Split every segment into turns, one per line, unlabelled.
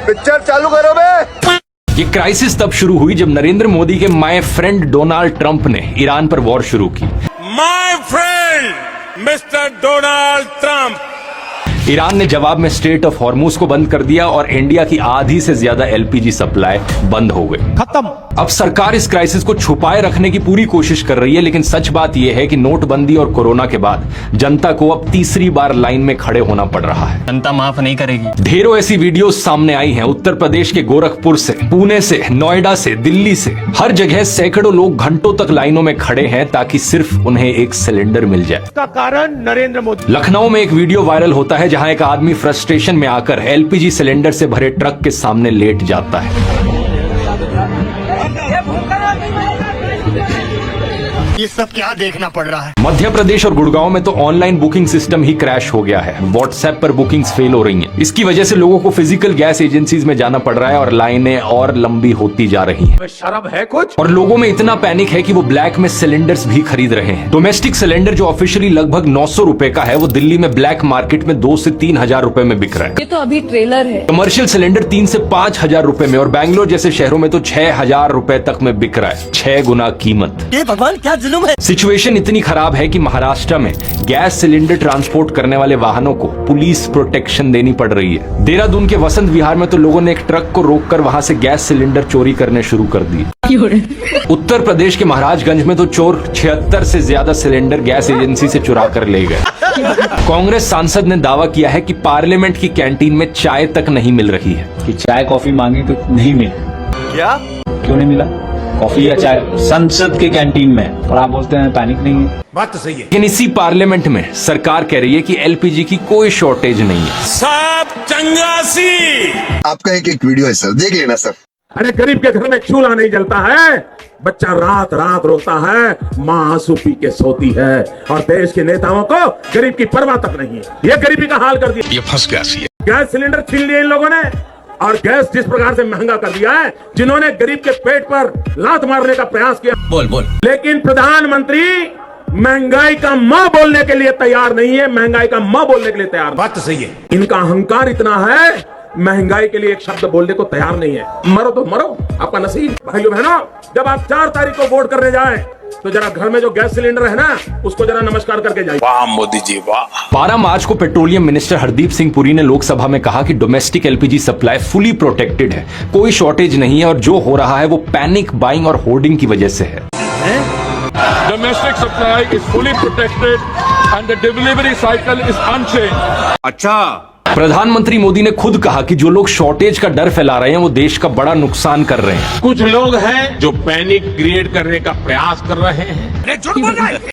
Picture चालू करो बे।
ये क्राइसिस तब शुरू हुई जब नरेंद्र मोदी के माय फ्रेंड डोनाल्ड ट्रंप ने ईरान पर वॉर शुरू की।
My friend mister Donald Trump.
Iran ने जवाब में स्ट्रेट ऑफ हॉर्मूज को बंद कर दिया और इंडिया की आधी से ज्यादा एलपीजी सप्लाई बंद हो गई।
खत्म।
अब सरकार इस क्राइसिस को छुपाए रखने की पूरी कोशिश कर रही है, लेकिन सच बात यह है कि नोटबंदी और कोरोना के बाद जनता को अब तीसरी बार लाइन में खड़े होना पड़ रहा है।
जनता माफ नहीं करेगी।
ढेरों ऐसी वीडियोस सामने आई हैं, उत्तर प्रदेश के गोरखपुर से, पुणे से, नोएडा से, दिल्ली से। हर जगह सैकड़ों लोग घंटों तक लाइनों में खड़े हैं ताकि सिर्फ उन्हें एक सिलेंडर मिल जाए।
इसका कारण नरेंद्र मोदी।
लखनऊ में एक वीडियो वायरल होता है जहां एक आदमी फ्रस्ट्रेशन में आकर एलपीजी सिलेंडर से भरे ट्रक के सामने लेट जाता है।
ये सब क्या देखना पड़ रहा है।
मध्य प्रदेश और गुड़गांव में तो ऑनलाइन बुकिंग सिस्टम ही क्रैश हो गया है। व्हाट्सएप पर बुकिंग्स फेल हो रही हैं। इसकी वजह से लोगों को फिजिकल गैस एजेंसीज में जाना पड़ रहा है और लाइनें और लंबी होती जा रही हैं।
शर्म है कुछ।
और लोगों में इतना पैनिक है कि वो ब्लैक में सिलेंडर्स भी खरीद रहे हैं। डोमेस्टिक सिलेंडर जो ऑफिशियली लगभग 900 रुपए का है, वो दिल्ली में ब्लैक मार्केट में 2 से 3 हजार रुपए में बिक रहा है।
ये तो अभी ट्रेलर है।
कमर्शियल सिलेंडर 3 से 5 हजार रुपए में, और बैंगलोर जैसे शहरों में तो 6 हजार रुपए तक में बिक रहा है। 6 गुना कीमत।
ये भगवान क्या जुल्म है।
सिचुएशन इतनी खराब है कि महाराष्ट्र में गैस सिलेंडर ट्रांसपोर्ट करने वाले वाहनों को पुलिस प्रोटेक्शन देनी पड़ रही है। देहरादून के वसंत विहार में तो लोगों ने एक ट्रक को रोककर वहां से गैस सिलेंडर चोरी करने शुरू कर दिए। उत्तर प्रदेश के महाराजगंज में तो चोर 76 से ज्यादा सिलेंडर गैस एजेंसी से चुरा कर ले गए। कांग्रेस सांसद ने दावा किया है कि पार्लियामेंट की कैंटीन में चाय तक नहीं मिल रही है।
कि चाय कॉफी मांगी तो नहीं मिली।
क्या?
क्यों नहीं मिला कॉफी या चाय संसद के कैंटीन में? और आप बोलते हैं पैनिक नहीं है।
बात तो सही है।
लेकिन इसी पार्लियामेंट में सरकार कह रही है कि एलपीजी की कोई शॉर्टेज नहीं है।
सब चंगासी।
आपका एक वीडियो है सर, देख लेना सर।
अरे गरीब के घर में चूल्हा नहीं जलता है, बच्चा रात रात रोता है, माँ आंसू पी के सोती है, और देश के नेताओं को गरीब की परवाह तक नहीं है। ये गरीबी का हाल कर दिया।
ये फंस गया सी।
गैस सिलेंडर छीन लिए इन लोगों ने, और गैस जिस प्रकार से महंगा कर दिया है, जिन्होंने गरीब के पेट पर लात मारने का प्रयास किया।
बोल।
लेकिन प्रधानमंत्री महंगाई का माँ बोलने के लिए तैयार नहीं है। महंगाई का माँ बोलने के लिए तैयार।
बात तो सही है।
इनका अहंकार इतना है, महंगाई के लिए एक शब्द बोलने को तैयार नहीं है। मरो तो मरो, आपका नसीब। भाइयों बहनों, जब आप 4 तारीख को वोट करने जाएं, तो जरा घर में जो गैस सिलेंडर है ना, उसको जरा नमस्कार करके जाइए।
वाह मोदी जी वाह।
12 मार्च को पेट्रोलियम मिनिस्टर हरदीप सिंह पुरी ने लोकसभा में कहा कि domestic LPG supply fully protected है, कोई शॉर्टेज नहीं है, और जो हो रहा है वो पैनिक बाइंग और होर्डिंग की वजह से है।
Domestic supply is fully protected and the delivery cycle is unchanged.
अच्छा।
प्रधानमंत्री मोदी ने खुद कहा कि जो लोग शॉर्टेज का डर फैला रहे हैं वो देश का बड़ा नुकसान कर रहे हैं।
कुछ लोग हैं जो पैनिक क्रिएट करने का प्रयास कर रहे हैं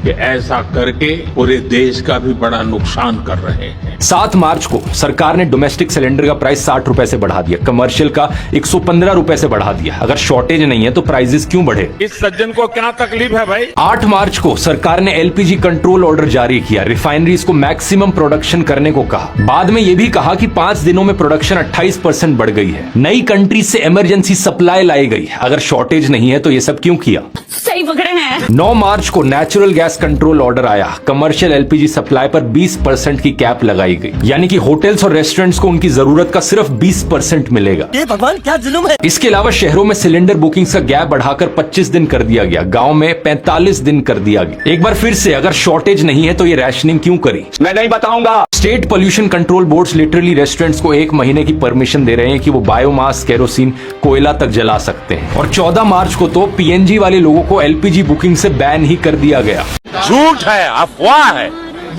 कि ऐसा करके पूरे देश का भी बड़ा नुकसान कर रहे हैं।
7 मार्च को सरकार ने डोमेस्टिक सिलेंडर का प्राइस 60 रुपए से बढ़ा दिया, कमर्शियल का 115 रुपए से बढ़ा दिया। अगर शॉर्टेज नहीं है तो प्राइसेस क्यों बढ़े?
इस सज्जन को क्या तकलीफ है भाई?
8 मार्च को सरकार ने एलपीजी कंट्रोल ऑर्डर जारी किया, रिफाइनरीज को मैक्सिमम प्रोडक्शन करने को कहा। बाद में यह भी कहा कि 5 दिनों में प्रोडक्शन 28% बढ़ गई है। नई कंट्रीज से इमरजेंसी सप्लाई लाई गई। अगर शॉर्टेज नहीं है तो ये सब क्यों किया?
सही पकड़े हैं।
9 मार्च को नेचुरल गैस कंट्रोल ऑर्डर आया। कमर्शियल एलपीजी सप्लाई पर 20% की कैप लगाई गई, यानी कि होटल्स और रेस्टोरेंट्स को उनकी जरूरत का सिर्फ 20% मिलेगा।
ये भगवान क्या जुल्म है।
इसके अलावा शहरों में सिलेंडर बुकिंग का गैप बढ़ाकर 25 दिन कर दिया गया, गांव में 45 दिन कर दिया गया। एक बार फिर से, अगर शॉर्टेज नहीं है तो ये रैशनिंग क्यों करी?
मैं नहीं बताऊंगा।
State pollution control boards literally restaurants को 1 महीने की परमिशन दे रहे हैं कि वो बायोमास, केरोसिन, कोयला तक जला सकते हैं। और 14 मार्च को तो पीएनजी वाले लोगों को एलपीजी बुकिंग से बैन ही कर दिया गया।
झूठ है, अफवाह है,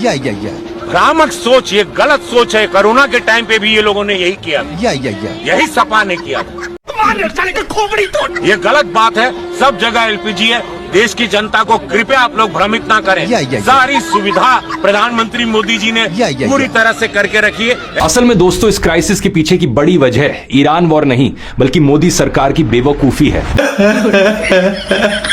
या
भ्रामक सोच, ये गलत सोच है। कोरोना के टाइम पे भी ये लोगों ने यही किया, यही सपा ने किया। ये गलत बात है। सब जगह एलपीजी है। देश की जनता को कृपया आप लोग भ्रमित ना करें। सारी सुविधा प्रधानमंत्री मोदी जी ने पूरी तरह से करके रखी है।
असल में दोस्तों, इस क्राइसिस के पीछे की बड़ी वजह ईरान वॉर नहीं बल्कि मोदी सरकार की बेवकूफी है।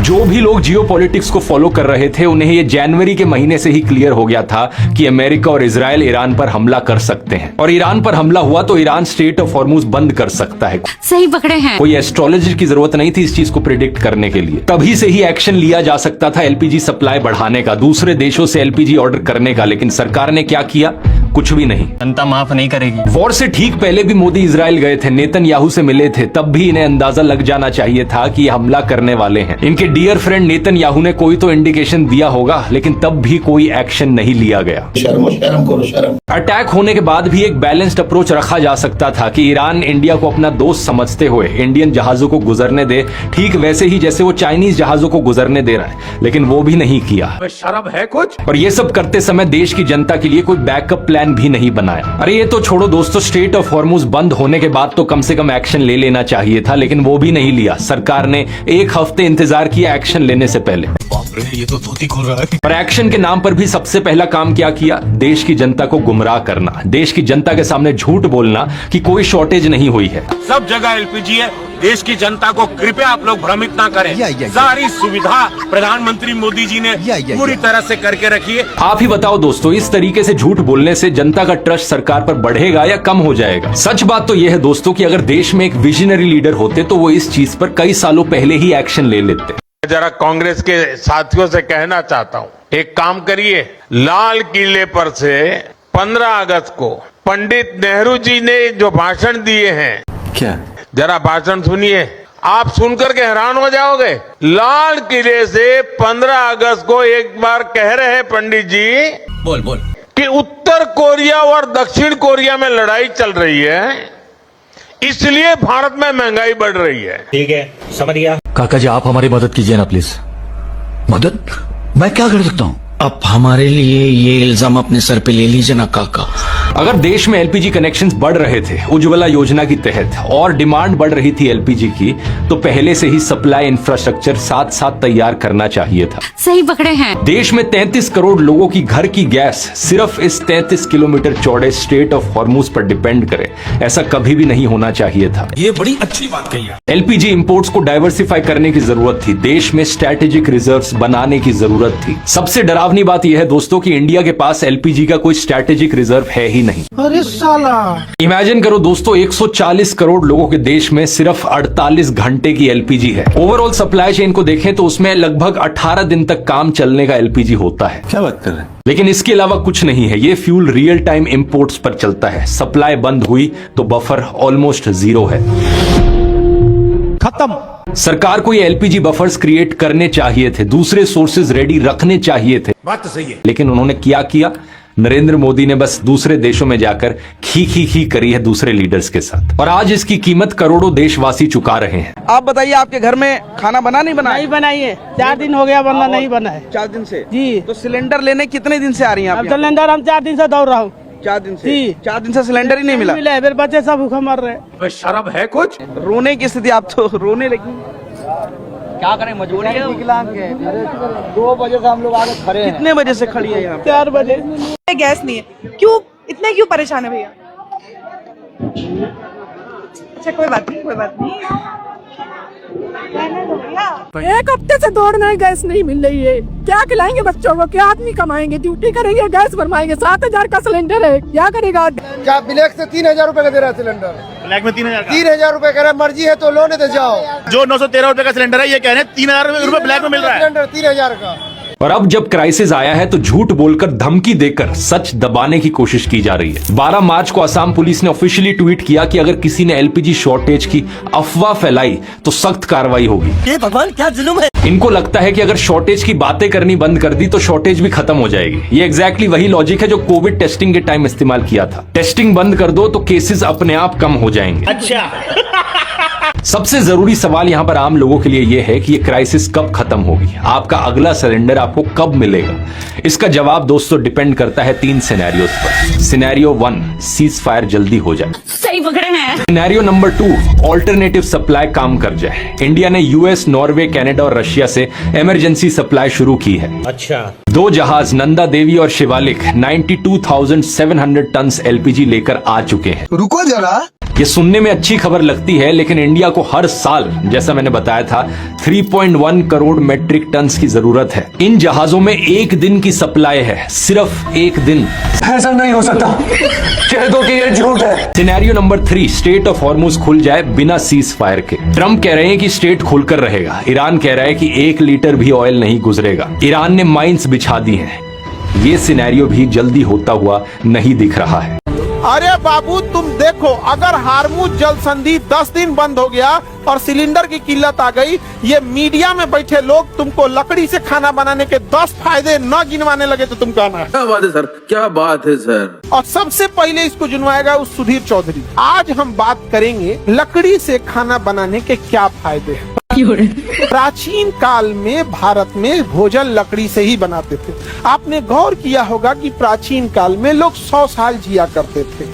जो भी लोग जियोपॉलिटिक्स को फॉलो कर रहे थे, उन्हें ये जनवरी के महीने से ही क्लियर हो गया था कि अमेरिका और इजराइल ईरान पर हमला कर सकते हैं, और ईरान पर हमला हुआ तो ईरान स्ट्रेट ऑफ हॉर्मूज बंद कर सकता है।
सही पकड़े हैं।
कोई एस्ट्रोलॉजी की जरूरत नहीं थी इस चीज को प्रिडिक्ट करने के लिए। तभी से ही एक्शन लिया जा सकता था एलपीजी सप्लाई बढ़ाने का, दूसरे देशों से एलपीजी ऑर्डर करने का। लेकिन सरकार ने क्या किया? कुछ भी नहीं।
जनता माफ नहीं करेगी।
वॉर से ठीक पहले भी मोदी इजराइल गए थे, नेतन्याहू से मिले थे, तब भी इन्हें अंदाजा लग जाना चाहिए था कि ये हमला करने वाले हैं। इनके डियर फ्रेंड नेतन्याहू ने कोई तो इंडिकेशन दिया होगा, लेकिन तब भी कोई एक्शन नहीं लिया गया। अटैक होने के बाद भी एक बैलेंस्ड अप्रोच रखा जा सकता था कि ईरान इंडिया को अपना दोस्त समझते हुए इंडियन जहाजों को गुजरने दे, ठीक वैसे ही जैसे वो चाइनीज जहाजों को गुजरने दे रहा है, लेकिन वो भी नहीं किया।
शर्म है कुछ?
और ये सब करते समय देश की जनता के लिए कोई बैकअप प्लान भी नहीं बनाया। अरे ये तो छोड़ो दोस्तों, स्ट्रेट ऑफ हॉर्मुज बंद होने के बाद तो कम से कम एक्शन ले लेना चाहिए था, लेकिन वो भी नहीं लिया। सरकार ने 1 हफ्ते इंतजार किया एक्शन लेने से पहले।
ये तो धोती खोल रहा है।
और एक्शन के नाम पर भी सबसे पहला काम क्या किया? देश की जनता को गुमराह करना, देश की जनता के सामने झूठ बोलना कि कोई शॉर्टेज नहीं हुई है।
सब जगह एलपीजी है, देश की जनता को कृपया आप लोग भ्रमित ना करें। सारी सुविधा प्रधानमंत्री मोदी जी ने पूरी तरह से करके रखी है।
आप ही बताओ दोस्तों, इस तरीके से झूठ बोलने से जनता का ट्रस्ट सरकार पर बढ़ेगा या कम हो जाएगा? सच बात तो यह है दोस्तों कि अगर देश में एक विजनरी लीडर होते तो वो इस चीज पर कई सालों पहले ही एक्शन ले लेते।
जरा कांग्रेस के साथियों से कहना चाहता हूं, एक काम करिए, लाल किले पर से 15 अगस्त को पंडित नेहरू जी ने जो भाषण दिए हैं,
क्या?
जरा भाषण सुनिए, आप सुनकर के हैरान हो जाओगे। लाल किले से 15 अगस्त को एक बार कह रहे हैं पंडित जी,
बोल
कि उत्तर कोरिया और दक्षिण कोरिया में लड़ाई चल रही है, इसलिए भारत में महंगाई बढ़ रही है।
ठीक है, समझ गया।
काका जी आप हमारी मदद कीजिए ना प्लीज।
मदद? मैं क्या कर सकता हूँ? आप हमारे लिए ये इल्जाम अपने सर पे ले लीजिए ना काका।
अगर देश में एलपीजी कनेक्शंस बढ़ रहे थे उज्ज्वला योजना के तहत और डिमांड बढ़ रही थी एलपीजी की, तो पहले से ही सप्लाई इंफ्रास्ट्रक्चर साथ साथ तैयार करना चाहिए था।
सही पकड़े हैं।
देश में 33 करोड़ लोगों की घर की गैस सिर्फ इस 33 किलोमीटर चौड़े स्ट्रेट ऑफ हॉर्मुज पर डिपेंड करे, ऐसा कभी भी नहीं होना चाहिए था।
ये बड़ी अच्छी बात कही है।
एलपीजी इंपोर्ट्स को डाइवर्सिफाई करने की जरूरत थी, देश में स्ट्रेटेजिक रिजर्व्स बनाने की जरूरत थी। सबसे डरावनी बात यह है दोस्तों कि इंडिया के पास एलपीजी का कोई स्ट्रेटेजिक रिजर्व है ही नहीं।
अरे साला,
इमेजिन करो दोस्तों, 140 करोड़ लोगों के देश में सिर्फ 48 घंटे की एलपीजी है। ओवरऑल सप्लाई चेन को देखें तो उसमें लगभग 18 दिन तक काम चलने का एलपीजी होता है।
क्या बात कर रहे हैं?
लेकिन इसके अलावा कुछ नहीं है। ये फ्यूल रियल टाइम इंपोर्ट्स पर चलता है। सप्लाई बंद हुई तो बफर ऑलमोस्ट जीरो है, खत्म। सरकार को ये एलपीजी बफर्स क्रिएट करने चाहिए थे, दूसरे सोर्सेज रेडी रखने चाहिए थे।
बात तो सही है,
लेकिन उन्होंने क्या किया? नरेंद्र मोदी ने बस दूसरे देशों में जाकर खी करी है दूसरे लीडर्स के साथ, और आज इसकी कीमत करोड़ों देशवासी चुका रहे हैं।
आप बताइए, आपके घर में खाना बना नहीं बना?
नहीं बनाई है, 4 दिन हो गया बनना नहीं बना है।
4 दिन से
जी।
तो सिलेंडर लेने कितने दिन से आ रही हैं आप?
सिलेंडर हम 4 दिन से दौड़ रहा हूँ।
4 दिन से?
जी।
4 दिन से सिलेंडर ही नहीं मिला?
मिला है, फिर बच्चे सब भूखे मर रहे हैं।
शर्म है कुछ?
रोने की स्थिति, आप तो रोने लगी। क्या करें, मजबूरी है। 2 बजे से हम लोग आगे खड़े हैं। कितने बजे से खड़ी है यहाँ?
4 बजे।
गैस नहीं है, क्यों इतने क्यों परेशान है भैया? अच्छा कोई बात नहीं, कोई बात नहीं।
1 हफ्ते से दौड़ना है, गैस नहीं मिल रही है। क्या खिलाएंगे बच्चों को? क्या आदमी कमाएंगे? ड्यूटी करेंगे, गैस बनवाएंगे। 7,000 का सिलेंडर है, क्या करेगा?
क्या ब्लैक से 3,000 रूपए का दे रहा है सिलेंडर?
ब्लैक में
3,000 रूपए कह रहा है, मर्जी है तो लोने दे जाओ।
जो 913 रूपए का सिलेंडर है, ये कह रहे हैं 3,000 रूपए ब्लैक में मिल रहा है।
सिलेंडर 3,000 का।
और अब जब क्राइसिस आया है तो झूठ बोलकर, धमकी देकर सच दबाने की कोशिश की जा रही है। 12 मार्च को असम पुलिस ने ऑफिशियली ट्वीट किया कि अगर किसी ने एलपीजी शॉर्टेज की अफवाह फैलाई तो सख्त कार्रवाई होगी।
ये भगवान क्या जुल्म है।
इनको लगता है कि अगर शॉर्टेज की बातें करनी बंद कर दी तो शॉर्टेज भी खत्म हो जाएगी। ये एग्जैक्टली वही लॉजिक है जो कोविड टेस्टिंग के टाइम इस्तेमाल किया था। टेस्टिंग बंद कर दो तो केसेस अपने आप कम हो जाएंगे।
अच्छा।
सबसे जरूरी सवाल यहाँ पर आम लोगों के लिए यह है कि ये क्राइसिस कब खत्म होगी, आपका अगला सिलेंडर आपको कब मिलेगा। इसका जवाब दोस्तों डिपेंड करता है 3 सिनेरियोस पर। सिनेरियो 1, सीज फायर जल्दी हो जाए।
सही पकड़े हैं।
सिनेरियो नंबर 2, ऑल्टरनेटिव सप्लाई काम कर जाए। इंडिया ने यूएस, नॉर्वे, कनाडा और रशिया से इमरजेंसी सप्लाई शुरू की है।
अच्छा।
2 जहाज नंदा देवी और शिवालिक 92,700 टन एलपीजी लेकर आ चुके हैं।
रुको जरा,
ये सुनने में अच्छी खबर लगती है, लेकिन इंडिया को हर साल, जैसा मैंने बताया था, 3.1 करोड़ मेट्रिक टन की जरूरत है। इन जहाजों में 1 दिन की सप्लाई है, सिर्फ 1 दिन।
ऐसा नहीं हो सकता, कह दो कि ये झूठ है।
Scenario number 3, straight of Hormuz खुल जाए बिना सीज फायर के। ट्रंप कह रहे हैं कि स्ट्रेट खुलकर रहेगा। ईरान कह रहा है कि 1 लीटर भी ऑयल नहीं गुजरेगा। ईरान ने माइंस बिछा दी हैं। ये सिनेरियो भी जल्दी होता हुआ नहीं दिख रहा है।
अरे बाबू तुम देखो, अगर हारमुज जल संधि 10 दिन बंद हो गया और सिलेंडर की किल्लत आ गई, ये मीडिया में बैठे लोग तुमको लकड़ी से खाना बनाने के 10 फायदे न गिनवाने लगे तो तुम कहना।
क्या बात है सर, क्या बात है सर।
और सबसे पहले इसको जुनवाएगा उस सुधीर चौधरी। आज हम बात करेंगे लकड़ी से खाना बनाने के क्या फायदे हैं। प्राचीन काल में भारत में भोजन लकड़ी से ही बनाते थे। आपने गौर किया होगा कि प्राचीन काल में लोग 100 साल जिया करते थे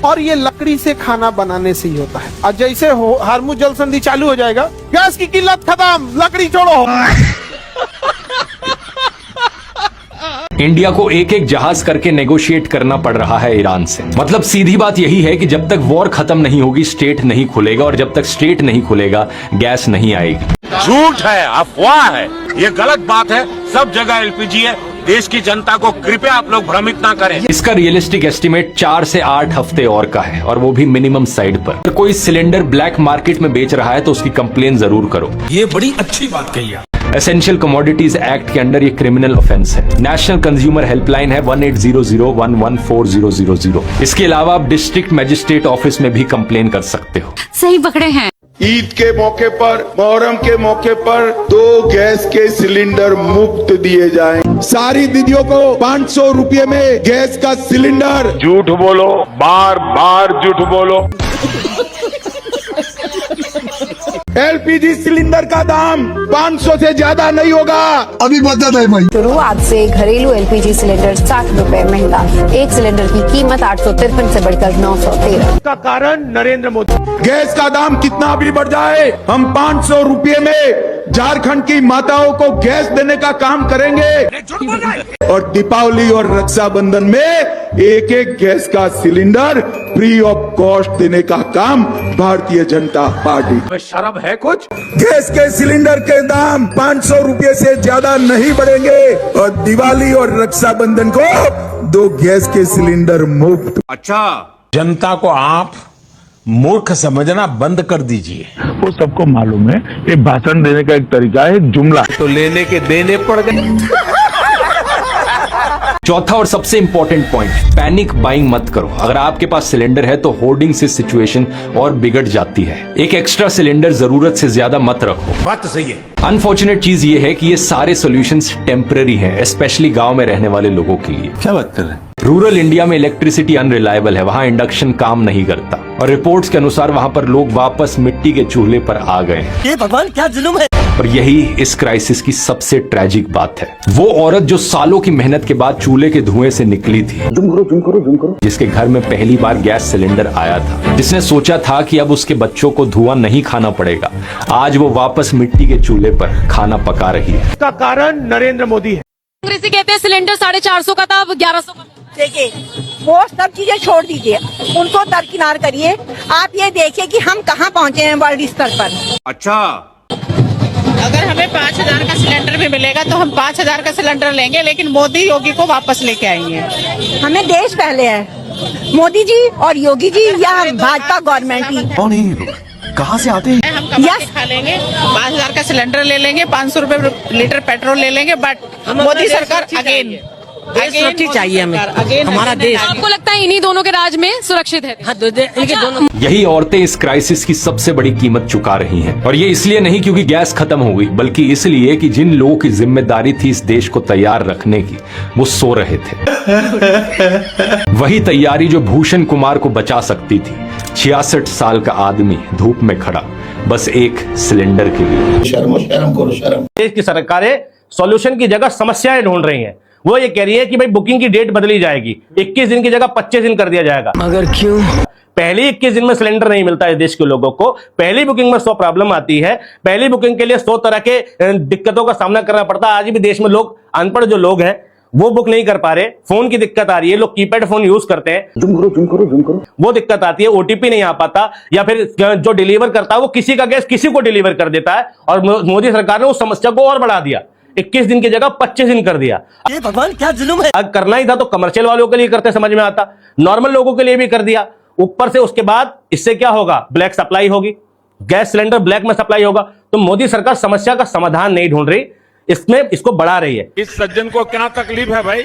और ये लकड़ी से खाना बनाने से ही होता है। और जैसे हो हारमुज जल संधि चालू हो जाएगा, गैस की किल्लत खत्म, लकड़ी छोड़ो।
इंडिया को एक एक जहाज करके नेगोशिएट करना पड़ रहा है ईरान से। मतलब सीधी बात यही है कि जब तक वॉर खत्म नहीं होगी स्टेट नहीं खुलेगा, और जब तक स्टेट नहीं खुलेगा गैस नहीं आएगी।
झूठ है, अफवाह है, ये गलत बात है। सब जगह एलपीजी है। देश की जनता को कृपया आप लोग भ्रमित ना करें।
इसका रियलिस्टिक एस्टिमेट 4 से 8 हफ्ते और का है, और वो भी मिनिमम साइड पर। अगर कोई सिलेंडर ब्लैक मार्केट में बेच रहा है तो उसकी कंप्लेन जरूर करो।
ये बड़ी अच्छी बात कही है।
एसेंशियल कमोडिटीज एक्ट के अंडर ये क्रिमिनल ऑफेंस है। नेशनल कंज्यूमर हेल्पलाइन है 1800114000। इसके अलावा आप डिस्ट्रिक्ट मजिस्ट्रेट ऑफिस में भी कंप्लेन कर सकते हो।
सही पकड़े हैं।
ईद के मौके पर, मोहर्रम के मौके पर 2 गैस के सिलेंडर मुफ्त दिए जाएं। सारी दीदियों को 500 रुपये में गैस का सिलेंडर।
झूठ बोलो, बार बार झूठ बोलो।
एलपीजी सिलेंडर का दाम 500 से ज्यादा नहीं होगा।
अभी बता दे भाई।
शुरुआत से घरेलू एलपीजी सिलेंडर 60 रुपए महंगा। एक सिलेंडर की कीमत 853 से बढ़कर 913।
का कारण नरेंद्र मोदी। गैस का दाम कितना भी बढ़ जाए, हम 500 रुपये में झारखंड की माताओं को गैस देने का काम करेंगे। और दीपावली और रक्षाबंधन में एक गैस का सिलेंडर फ्री ऑफ कॉस्ट देने का काम भारतीय जनता पार्टी।
शर्म है कुछ।
गैस के सिलेंडर के दाम 500 रुपये से ज्यादा नहीं बढ़ेंगे, और दिवाली और रक्षाबंधन को 2 गैस के सिलेंडर मुफ्त।
अच्छा,
जनता को आप मूर्ख समझना बंद कर दीजिए।
वो सबको मालूम है, ये भाषण देने का एक तरीका है, जुमला।
तो लेने के देने पड़ गए।
चौथा और सबसे इंपॉर्टेंट पॉइंट, पैनिक बाइंग मत करो। अगर आपके पास सिलेंडर है तो होर्डिंग से सिचुएशन और बिगड़ जाती है। एक एक्स्ट्रा सिलेंडर जरूरत से ज्यादा मत रखो।
बात तो सही है।
अनफॉर्चुनेट चीज ये है कि ये सारे सॉल्यूशंस टेम्पररी हैं, स्पेशली गांव में रहने वाले लोगों के लिए।
क्या बात कर रहे हैं?
रूरल इंडिया में इलेक्ट्रिसिटी अनरिलायबल है, वहां इंडक्शन काम नहीं करता, और रिपोर्ट्स के अनुसार वहां पर लोग वापस मिट्टी के चूल्हे पर आ गए।
ये भगवान क्या जुल्म है।
और यही इस क्राइसिस की सबसे ट्रेजिक बात है। वो औरत जो सालों की मेहनत के बाद चूल्हे के धुएं से निकली थी, जिसके घर में पहली बार गैस सिलेंडर आया था, जिसने सोचा था कि अब उसके बच्चों को धुआं नहीं खाना पड़ेगा, आज वो वापस मिट्टी के चूल्हे पर खाना पका रही है।
इसका कारण नरेंद्र मोदी है।
कांग्रेसी कहते हैं सिलेंडर 450 का था, अब 1100 का।
देखिए, वो सब चीजें छोड़ दीजिए, उनको दरकिनार करिए। आप ये देखिए कि हम कहाँ पहुँचे हैं वर्ल्ड स्तर पर।
अच्छा,
अगर हमें 5000 का सिलेंडर भी मिलेगा तो हम 5000 का सिलेंडर लेंगे, लेकिन मोदी योगी को वापस लेके आएंगे।
हमें देश पहले है, मोदी जी और योगी जी या भाजपा गवर्नमेंट ही।
कौन है ये लोग? कहाँ से आते हैं?
हम कमा के खा लेंगे, 5000 का सिलेंडर ले लेंगे, 500 रुपए लीटर पेट्रोल ले लेंगे, बट मोदी सरकार अगेन
चाहिए हमें, हमारा देश।
आपको लगता है इन्हीं दोनों के राज में सुरक्षित है? हाँ, दोनों।
यही औरतें इस क्राइसिस की सबसे बड़ी कीमत चुका रही हैं, और ये इसलिए नहीं क्योंकि गैस खत्म हो गई, बल्कि इसलिए कि जिन लोगों की जिम्मेदारी थी इस देश को तैयार रखने की, वो सो रहे थे। वही तैयारी जो भूषण कुमार को बचा सकती थी। 66 साल का आदमी धूप में खड़ा, बस एक सिलेंडर के लिए।
शर्म करो, शर्म।
देश की सरकारें सॉल्यूशन की जगह समस्याएं ढूंढ रही हैं। वो ये कह रही है कि भाई बुकिंग की डेट बदली जाएगी, 21 दिन की जगह 25 दिन कर दिया जाएगा।
मगर क्यों?
पहली 21 दिन में सिलेंडर नहीं मिलता है देश के लोगों को। पहली बुकिंग में 100 प्रॉब्लम आती है। पहली बुकिंग के लिए 100 तरह के दिक्कतों का सामना करना पड़ता है। आज भी देश में लोग, अनपढ़ जो लोग हैं, वो बुक नहीं कर पा रहे। फोन की दिक्कत आ रही है, लोग कीपैड फोन यूज करते हैं,
जुम करो।
वो दिक्कत आती है। ओटीपी नहीं आ पाता, या फिर जो डिलीवर करता है वो किसी का गैस किसी को डिलीवर कर देता है। और मोदी सरकार ने उस समस्या को और बढ़ा दिया, 21 दिन की जगह 25 दिन कर दिया।
ये भगवान क्या जुल्म है।
अगर करना ही था तो कमर्शियल वालों के लिए करते, समझ में आता, नॉर्मल लोगों के लिए भी कर दिया। ऊपर से उसके बाद इससे क्या होगा, ब्लैक सप्लाई होगी, गैस सिलेंडर ब्लैक में सप्लाई होगा। तो मोदी सरकार समस्या का समाधान नहीं ढूंढ रही, इसमें इसको बढ़ा रही है।
इस सज्जन को क्या तकलीफ है भाई?